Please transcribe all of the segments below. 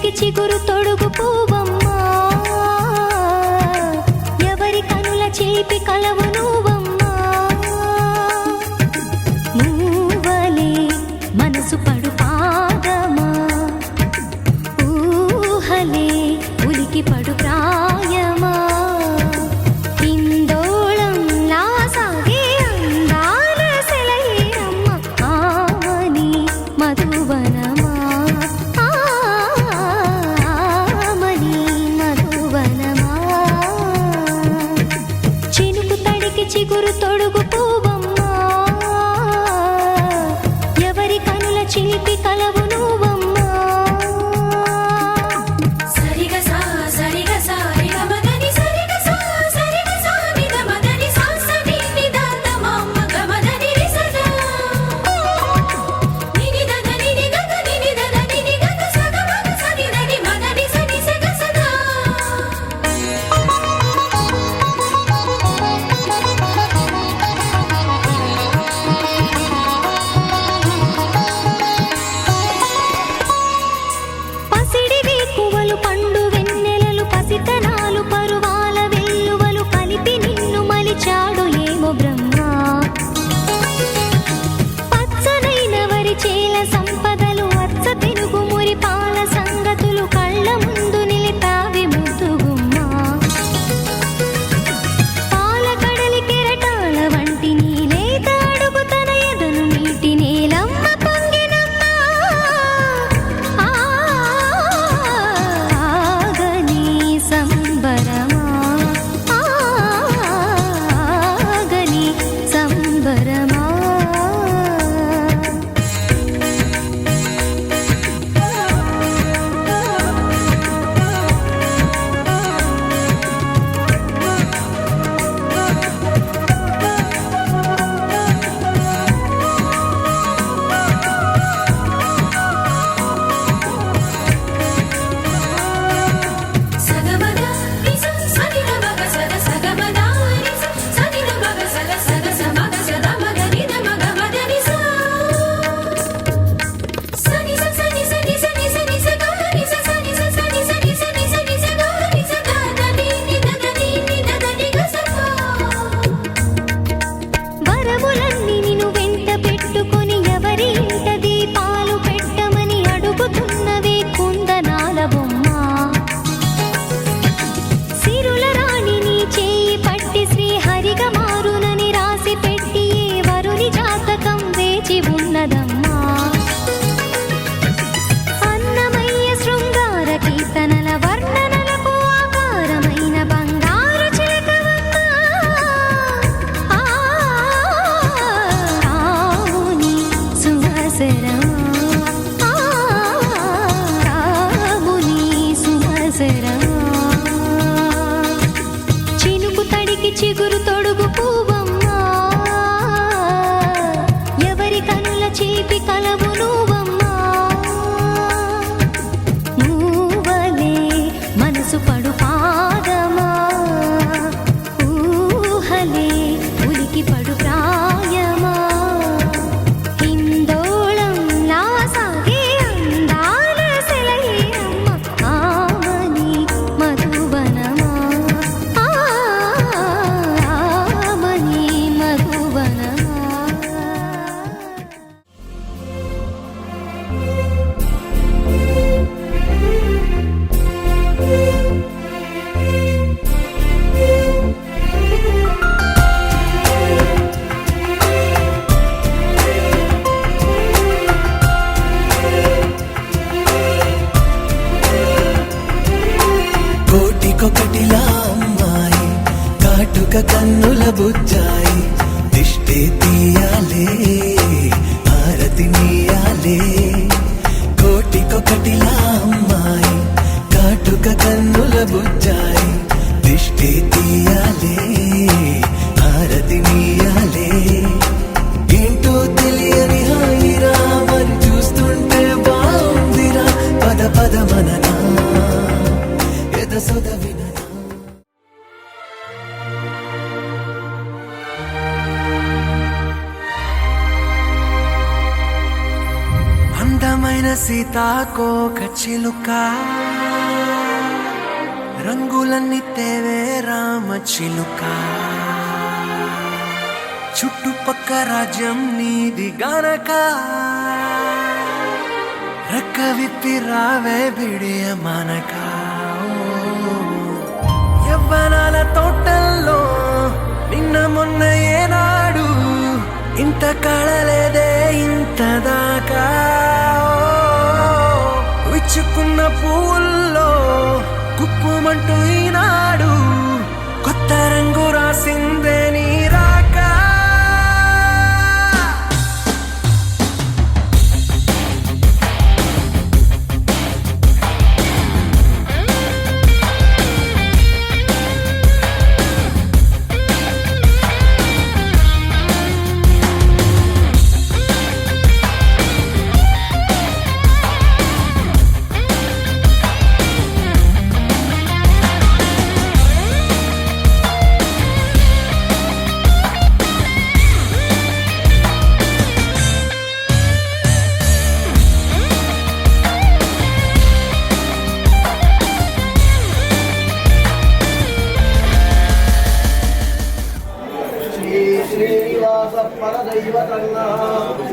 తడికి చిగురు తొడుగు పూవమ్మా, ఎవరి కనుల చేపి కలవు నువ్వమ్మా. నువ్వలే మనసు పడు పాదమా, ఊహలే ఉలికి పడు ప్రాయమా. ఇందోళంలా సాగే అందాల సెలయేరమ్మ, ఆమని మధువనమా, ఆమని మధువనమా. చినుకు తడికి చిగురు తొడుగు పూవమ్మా, ఎవరి కనుల చిలిపి కలవు నువ్వమ్మా. చినుకు తడికి చిగురు తొడుగు పూవమ్మా, ఎవరి కనుల చేపి కలవు నువ్వమ్మా. నువ్వలే మనసు పడు పాదమా, ఊహలే ఉలికి పడు ప్రాయమా. ఇందోళంలా సాగే అందాల సెలయేరమ్మ, ఆమని మధువనమా, ఆమని మధువనమా. కోటికొకటిలా అమ్మాయి, కాటుక కన్నుల బుజ్జాయి, దిష్టే తీయాలే హారతి నీయాలే. కోటికొకటిలా అమ్మాయి, కాటుక కన్నుల బుజ్జాయి, దిష్టే తీయాలే హారతి నీయాలే. ఏంటో తెలియని హాయిరా, మరి చూస్తుంటే బాగుందిరా, పద పద మననా సొద విననా. ముద్దైన సీతాకోక చిలుక రంగులన్నీ తేవే రామ చిలుక చుట్టుపక్క రాజ్యం నీది గనక రెక్క విప్పి రావే బిడియ మనక యవ్వనాల తోటల్లో నిన్న మొన్న ఏనాడు ఇంత కళలేదే ఇంత దాకా విచ్చుకున్న పువ్వుల్లో కుప్పుమంటూ ఈనాడు కొత్త రంగు రాసిందే నీ రాక परदैवतन्नः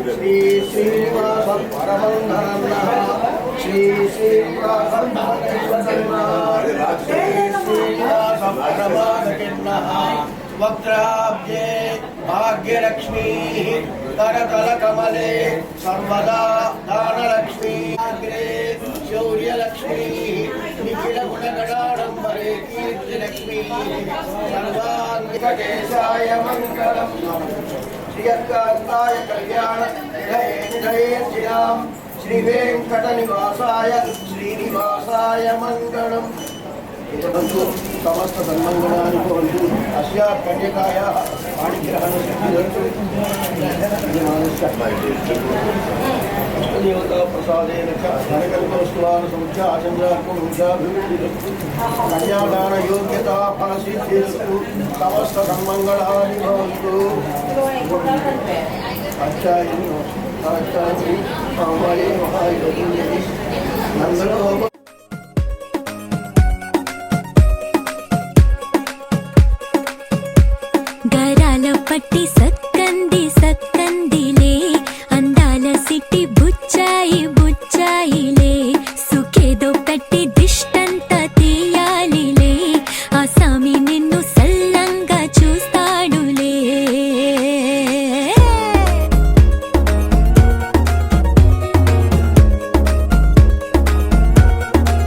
श्री श्रीनिवास परमन्नः श्री श्रीनिवास परदैवतन्नः श्री श्रीनिवास परमानकिन्नः वक्त्राब्जे भाग्यलक्ष्मी करतलकमले सर्वदा दानलक्ष्मी अग्रे शौर्यलक्ष्मी निखिलगुणगणाडम्बरे कीर्तिलक्ष्मी सर्वाङ्गकेशाय मङ्गलम् श्रीयकान्ताय कल्याण निधयेर्जिनां श्रीवेङ्कटनिवासाय श्रीनिवासाय मङ्गलम् समस्त सन्मङ्गलानि भवन्तु अस्याः कन्यकायाः देवताप्रसादेन च धनकल्पवस्तुवान् आचन्द्रात्मभिवृद्धिरस्तु कन्यादानयोग्यता फलसिद्धिरस्तु समस्त सन्मङ्गलानि भवन्तु अच्छायनि महामये महायोगी नन्दनो పట్టి సక్కంది సక్కందిలే అందాల సిట్టి బుచ్చాయి బుచ్చాయిలే సుఖేదో పెట్టి దిష్టంతా తీయాలిలే ఆ సామి నిన్ను సల్లంగా చూస్తాడులే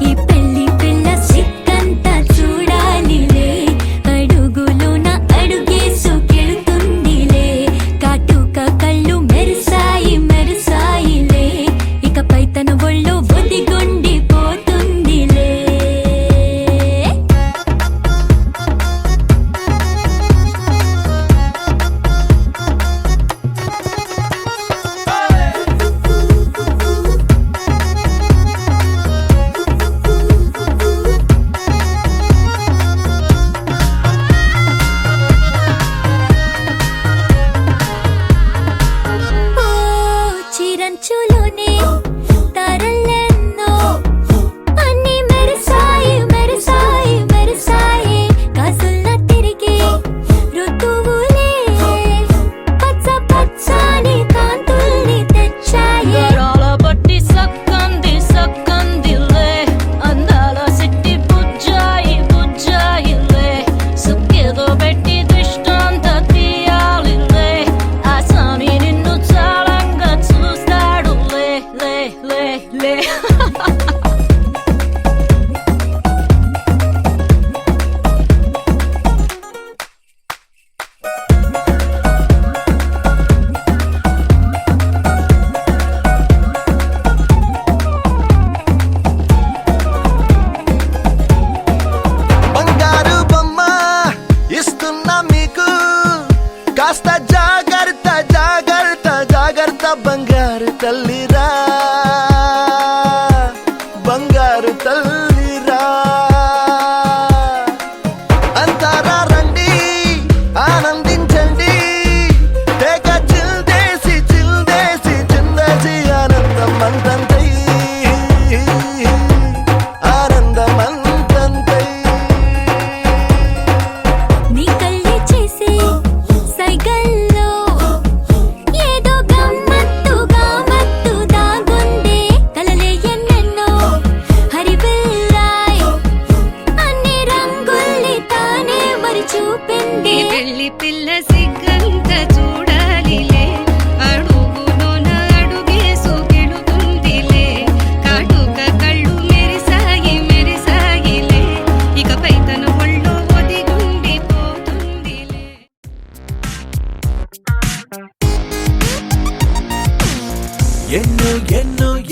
ఈ పెళ్లి పిల్ల సిక్కంతా చూడాలిలే అడుగులోన అడుగేసు బంగారు తల్లిరా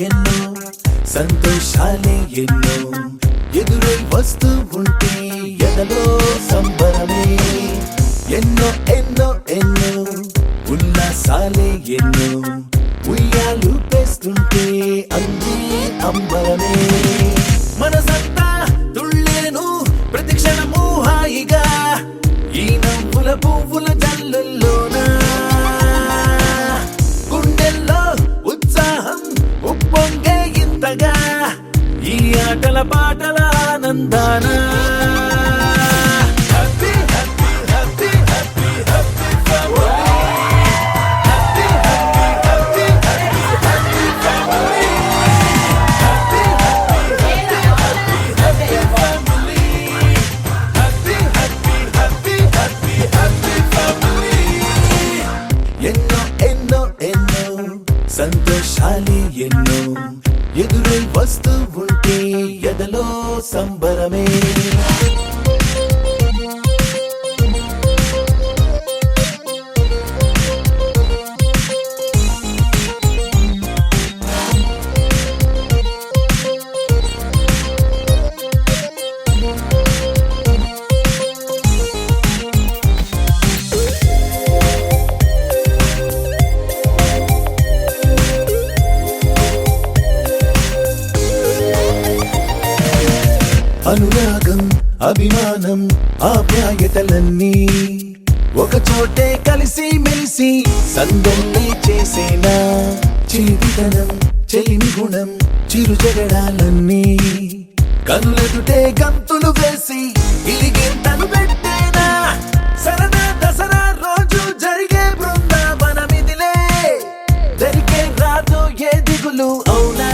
ఎన్నో సంతోషాలే ఎన్నో ఎదురై వస్తూ ఉంటే ఎదలో సంబరమే ఎన్నో ఎన్నో ఎన్నో ఉల్లాసాలే ఎన్నో ఉయ్యాలు పేస్తుంటే అందే అంబరమే మనసంతా తుళ్ళేను ప్రతి క్షణము హాయిగా ఈ నవ్వుల పువ్వుల జల్లుల్లోనా గుండెల్లో ఉత్సాహం ఉప్పొంగే ఇంతగా ఈ ఆటల పాటల ఆనందాన happy happy happy happy happy family happy happy happy happy family happy happy happy family happy happy happy happy family ఎన్నో ఎన్నో ఎన్నో సంతోషాలే ఎన్నో ఎదురై వస్తూ ఉంటే ఎదలో సంబరమే అనురాగం అభిమానం ఆప్యాయతలన్నీ ఒక చోటే కలిసి మెలిసి సందల్లే చేసేనా చిలిపితనం చెలిమి గుణం చిరు జగడాలన్నీ కనులెదుటే గంతులు వేసి ఇలిగింతను పెట్టేనా సరదా దసరా రోజు జరిగే బృందావనమిదిలే జరిగే రాదు ఏ దిగులు అవునా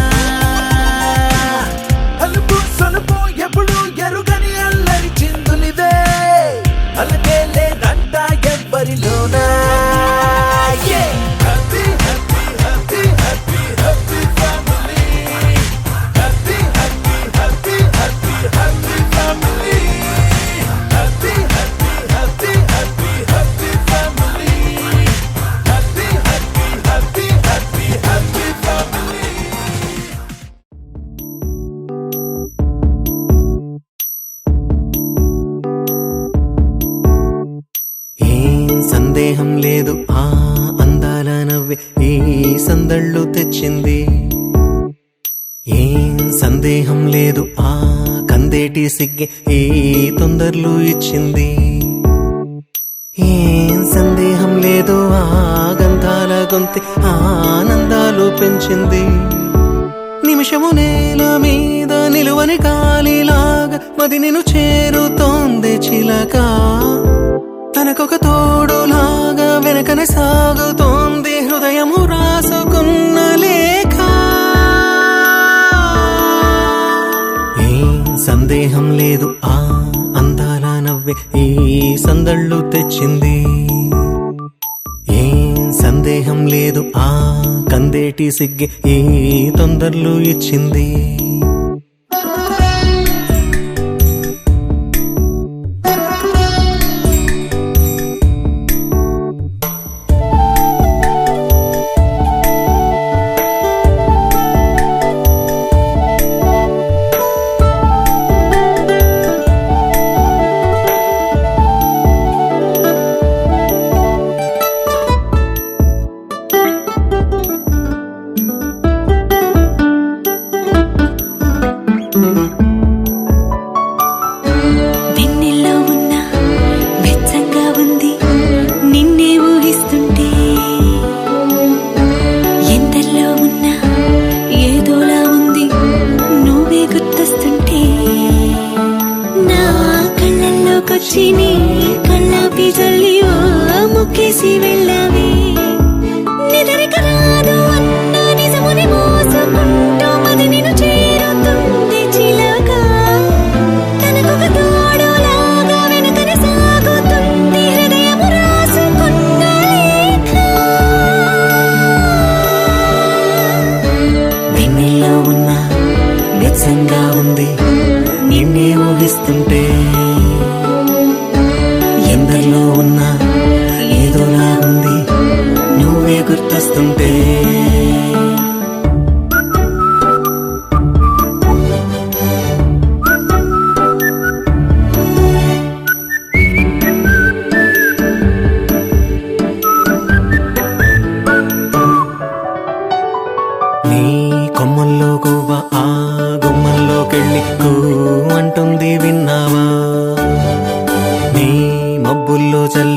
అలుపు సొలుపు ఎప్పుడు ఎరుగని అల్లరి చిందులివే అలకే లేదంట ఎవ్వరిలోనా happy happy happy happy happy family happy happy happy happy happy family happy happy happy happy family happy happy happy happy family సందేహం లేదు ఆ అందాల నవ్వే ఈ సందళ్ళు తెచ్చింది ఏం సందేహం లేదు ఆ కందేటి సిగ్గే ఈ తొందరలు ఇచ్చింది ఏం సందేహం లేదు ఆ గంధాల గొంతె ఆనందాలు పెంచింది నిమిషము నేల మీద నిలువని గాలిలాగా మది నిన్ను చేరుతోంది చిలక తనకొక తోడులాగా వెనకనే సాగుతోంది హృదయము రాసుకున్న లేఖ ఏం సందేహం లేదు ఆ అందాల నవ్వే ఈ సందళ్ళు తెచ్చింది ఏం సందేహం లేదు ఆ కందేటి సిగ్గే ఈ తొందరలు ఇచ్చింది వెన్నెల్లో ఉన్న వెచ్చంగా ఉంది నిన్నే ఊహిస్తుంటే ఎంతల్లో ఉన్న ఏదోలా ఉంది నువ్వే గుర్తొస్తుంటే నా కళ్ళల్లోకొచ్చి నీ కళ్ళాపి జల్లి ఓ ముక్కేసి వెళ్ళావే నిదరిక రాదు అన్న నిజముని మోసుకుంటూ మది నిన్ను చేరుతుంది చిలక తనకొక తోడులాగా వెనకనే సాగుతుంది హృదయము రాసుకున్న లేఖ వెన్నెల్లో ఉన్న వెచ్చంగా ఉంది నిన్నే ఊహిస్తుంటే ఎందరిలో ఉన్న ఏదోలా ఉంది నువ్వే గుర్తొస్తుంటే నీ కొమ్మల్లో గువ్వ ఆ గుమ్మల్లోకెళ్ళి అంటుంది విన్నావా నీ మబ్బుల్లో చల్లి